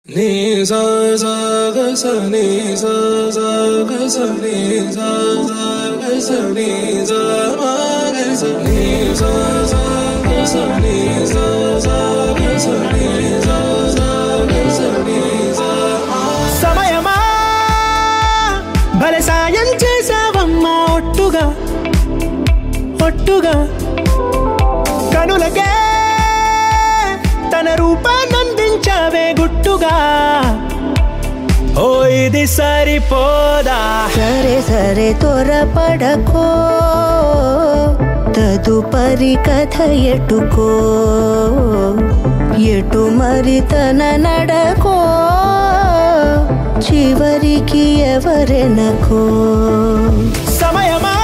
ni sa sa ga sa ni sa sa ga sa ni sa sa ga sa ni sa ma ga sa ni sa sa ga sa ni sa sa ga sa ni sa sa ga sa ni sa సమయమా భలే సాయం చేసావమ్మా ఒట్టుగా ఒట్టుగా కనులకే తన రూపాన్నందించావే గుట్టుగా ఓ ఇది సరిపోదా సరే సరే త్వరపడకో తదుపరి కథ ఎటుకో ఎటు మరి తన నడకో చివరికి ఎవరెనకో సమయమా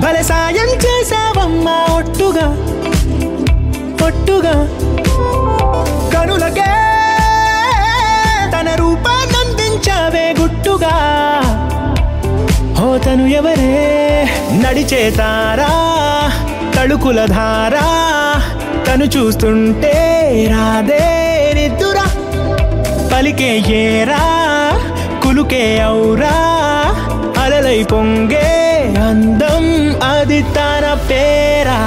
భలే సాయం చేసావమ్మా ఒట్టుగా ఒట్టుగా కనులకే తన రూపాన్నందించావే గుట్టుగా ఓ తను ఎవరే నడిచే తారా తళుకుల ధారా తను చూస్తుంటే రాదే నిద్దురా పలికే ఏరా కులుకే ఔరా అలలై పొంగే అందం అది తన పేరా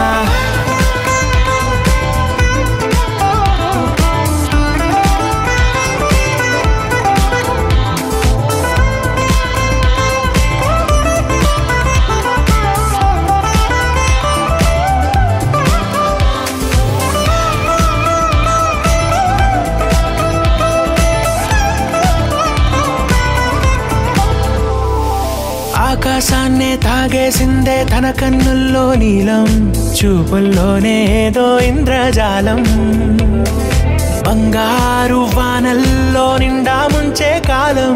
ఆకాశాన్నే తాగేసిందే తన కన్నుల్లో నీలం చూపుల్లోనే ఏదో ఇంద్రజాలం బంగారు వానల్లో నిండా ముంచే కాలం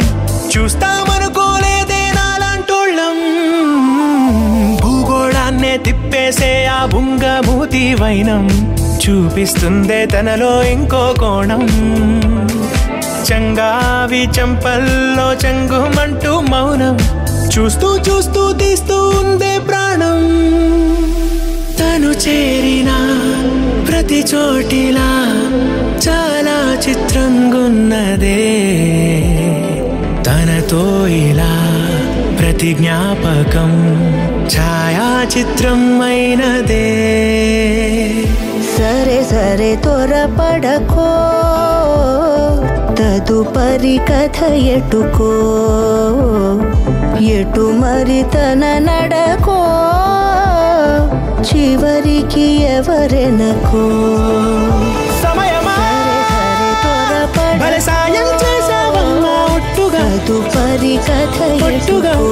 చూస్తామనుకోలేదే నాలాంటోళ్ళం భూగోళాన్నే తిప్పేసే ఆ బుంగమూతి వైనం చూపిస్తుందే తనలో ఇంకో కోణం చంగావి చంపల్లో చెంగుమంటూ మౌనం చూస్తూ చూస్తూ తీస్తూ ఉందే ప్రాణం తను చేరిన ప్రతి చోటిలా చాలా చిత్రంగున్నదే తనతో ఇలా ప్రతి జ్ఞాపకం ఛాయాచిత్రం అయినదే సరే సరే త్వరపడకో తదుపరి కథ ఎటుకో ఎటు మరి తన నడకో చివరికి ఎవరెనకో సమయమా సరే త్వరపడకో భలే సాయం చేసావమ్మా ఒట్టుగా తదుపరి కథ ఒట్టుగా ఎటుకో